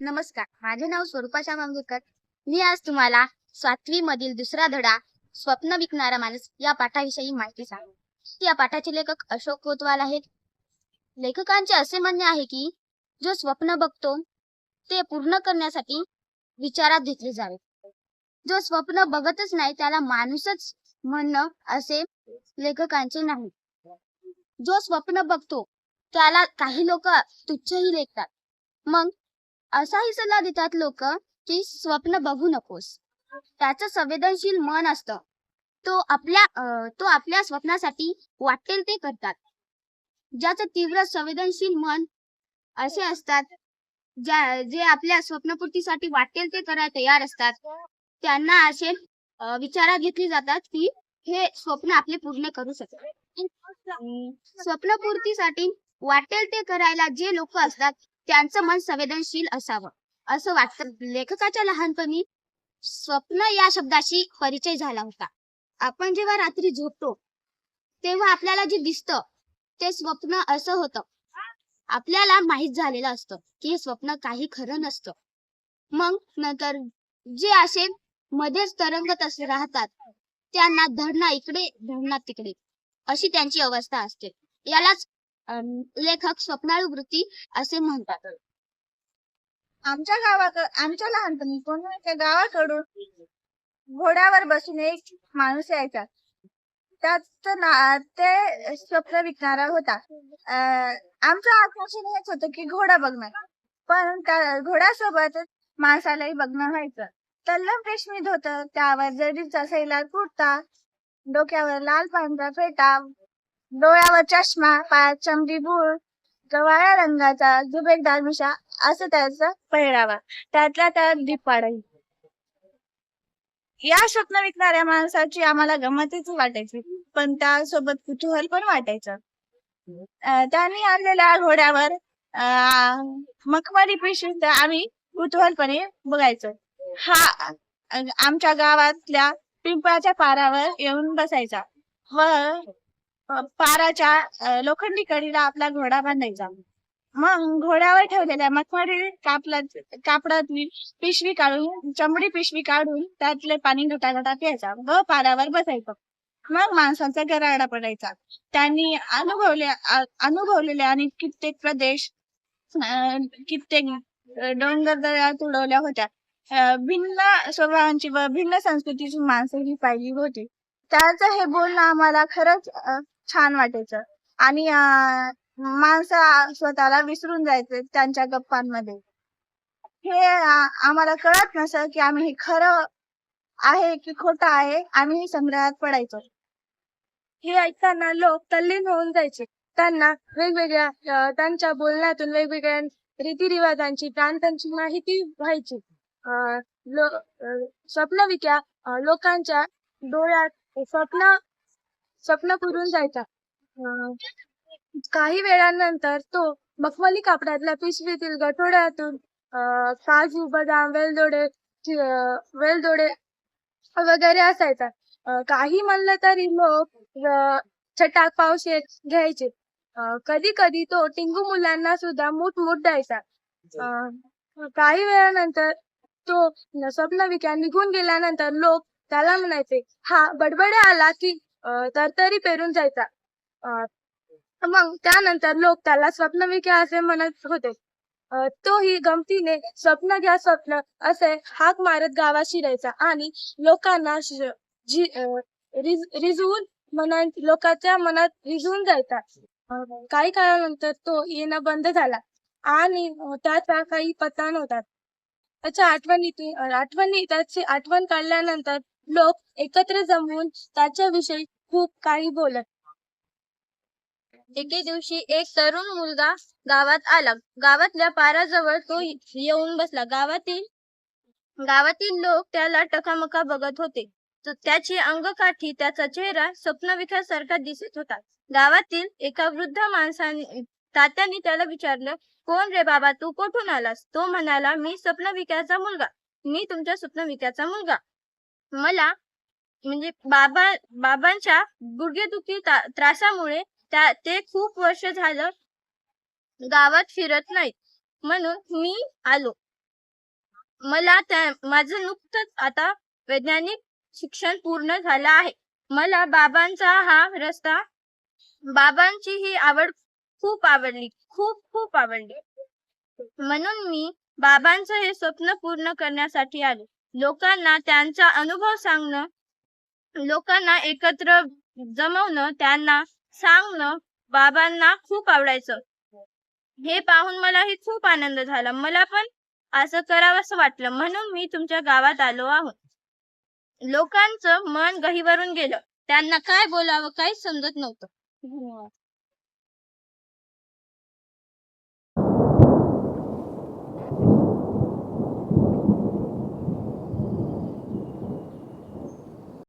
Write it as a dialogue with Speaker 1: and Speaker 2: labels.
Speaker 1: नमस्कार, माझे नाव स्वरूपा श्याम. मी आज तुम्हाला 7वी मधील दुसरा धडा स्वप्न विकणारा माणूस या पाठाविषयी माहिती सांगेन. या पाठाचे लेखक अशोक कोतवाल आहेत. लेखकांचे असे म्हणणे आहे की जो स्वप्न बघतो ते पूर्ण करण्यासाठी विचारात घेतले जावे. जो स्वप्न बघतच नाही त्याला माणूसच म्हणणं असे लेखकांचे नाही. जो स्वप्न बघतो त्याला काही लोक तुच्छही लेखतात. मग असाही सल्ला देतात लोक की स्वप्न बघू नकोस. त्याचं संवेदनशील मन असतं. तो आपल्या स्वप्नासाठी वाटेल ते करतात. ज्याचं तीव्र संवेदनशील मन असे असतात जे आपल्या स्वप्नपूर्तीसाठी वाटेल ते करायला तयार असतात. त्यांना असे विचारात घेतली जातात की हे स्वप्न आपले पूर्ण करू शकतात. स्वप्नपूर्तीसाठी वाटेल ते करायला जे लोक असतात त्यांचं मन संवेदनशील असावं असं वाटतं. लेखकाच्या लहानपणी स्वप्न या शब्दाशी परिचय झाला होता. आपण जेव्हा रात्री झोपतो तेव्हा आपल्याला जे दिसतं ते स्वप्न असं होतं. आपल्याला माहित झालेलं असतं की हे स्वप्न काही खरं नसतं. मग नंतर जे असे मध्येच तरंगत राहतात त्यांना धडना इकडे धडना तिकडे अशी त्यांची अवस्था असते. यालाच लेखक स्वप्नाळू वृत्ती असे म्हणतात.
Speaker 2: आमच्या लहानपणी कोणत्या गावाकडून घोड्यावर बसून एक माणूस यायचा. ते स्वप्न विकणारा होता. आमचं आकर्षण हेच होतं की घोडा बघणं, पण त्या घोड्यासोबत माणसालाही बघणं व्हायचं. तल्लम रेशमी धोतर, त्यावर जरीचा सैलार कुर्ता, डोक्यावर लाल पांढरा फेटा, डोळ्यावर चष्मा, पायात चमडी बूट, गव्हाळ्या रंगाचा जुबेकदार मिशा असं त्याचा पहिरावा, त्यातल्या त्यात दिपाडाई. या स्वप्न विकणाऱ्या माणसाची आम्हाला गमतच वाटायची, पण त्यासोबत कुतूहल पण वाटायचं. त्यांनी आणलेल्या घोड्यावर मखमली पिशवी आम्ही कुतूहलपणे बघायचो. हा आमच्या गावातल्या पिंपळाच्या पारावर येऊन बसायचा व पाराच्या लोखंडी कडीला आपला घोडा बांधायचा. मग घोड्यावर ठेवलेल्या मखमली कापडातली पिशवी काढून, चमडी पिशवी काढून त्यातले पाणी घटाघटा प्यायचा व पारावर बसायचं. मग माणसाचा गराडा पडायचा. त्यांनी अनुभवलेले आणि कित्येक प्रदेश, कित्येक डोंगरदऱ्या तुडवल्या होत्या. भिन्न स्वभावांची व भिन्न संस्कृतीची माणसं ही पाहिली होती. त्याचं हे बोलणं आम्हाला खरंच छान वाटायचं आणि माणसं स्वतःला विसरून जायचे त्यांच्या गप्पांमध्ये. हे आम्हाला कळत नसं की आम्ही हे खरं आहे की खोटं आहे. आम्ही संग्रहात पडायचो.
Speaker 3: हे ऐकताना लोक तल्लीन होऊन जायचे. त्यांना वेगवेगळ्या त्यांच्या बोलण्यातून वेगवेगळ्या रीतिरिवाजांची, प्रांतांची माहिती व्हायची. स्वप्नविक्या लोकांच्या डोळ्यात स्वप्न पुरून जायचा. काही वेळानंतर तो मखमली कापडातल्या पिशवीतील गठोड्यातून काजू, बदाम, वेलदोडे वगैरे असायचा. काही म्हणलं तरी लोक छटाक पावशेर घ्यायचे. कधी कधी तो टिंगू मुलांना सुद्धा मूठ द्यायचा. काही वेळानंतर तो स्वप्नविक्या निघून गेल्यानंतर लोक त्याला म्हणायचे, हा बडबडे आला की तरतरी पेरून जायचा. मग त्यानंतर लोक त्याला स्वप्नविक्या असे म्हणत होते. तोही गमतीने स्वप्न घ्या स्वप्न असे हाक मारत गावात शिरायचा आणि लोकांना लोकांच्या मनात रिझवून जायचा. काही काळानंतर तो येणं बंद झाला आणि त्याचा काही पत्ता नव्हता. त्याची आठवण काढल्यानंतर लोक एकत्र जमून त्याच्याविषयी खूप काही बोलत.
Speaker 1: एके दिवशी एक तरुण मुलगा गावात आला. गावातल्या पाराजवळ तो येऊन बसला. गावातील लोक त्याला टकामका बघत होते. त्याची अंगकाठी, त्याचा चेहरा स्वप्नविक्यासारखा दिसत होता. गावातील एका वृद्ध तात्याने त्याला विचारलं, कोण रे बाबा, तू कुठून आलास? तो म्हणाला, मी स्वप्नविक्याचा मुलगा. मी तुमच्या स्वप्नविक्याचा मुलगा. मला म्हणजे बाबांच्या गुडघेदुखी त्रासामुळे ते खूप वर्ष झालं गावात फिरत नाहीत, म्हणून मी आलो.
Speaker 3: माझं नुकतंच आता वैज्ञानिक शिक्षण पूर्ण झालं आहे. मला बाबांची ही आवड खूप आवडली, खूप खूप आवडली. म्हणून मी बाबांचं हे स्वप्न पूर्ण करण्यासाठी आले. लोकांना त्यांचा अनुभव सांगणं, लोकांना एकत्र जमवणं, त्यांना सांगणं बाबांना खूप आवडायचं. हे पाहून मलाही खूप आनंद झाला. मला पण असं करावंसं वाटलं, म्हणून मी तुमच्या गावात आलो आहोत. लोकांचं मन गहिवरून गेलं. त्यांना काय बोलावं काहीच समजत नव्हतं.
Speaker 2: धन्यवाद.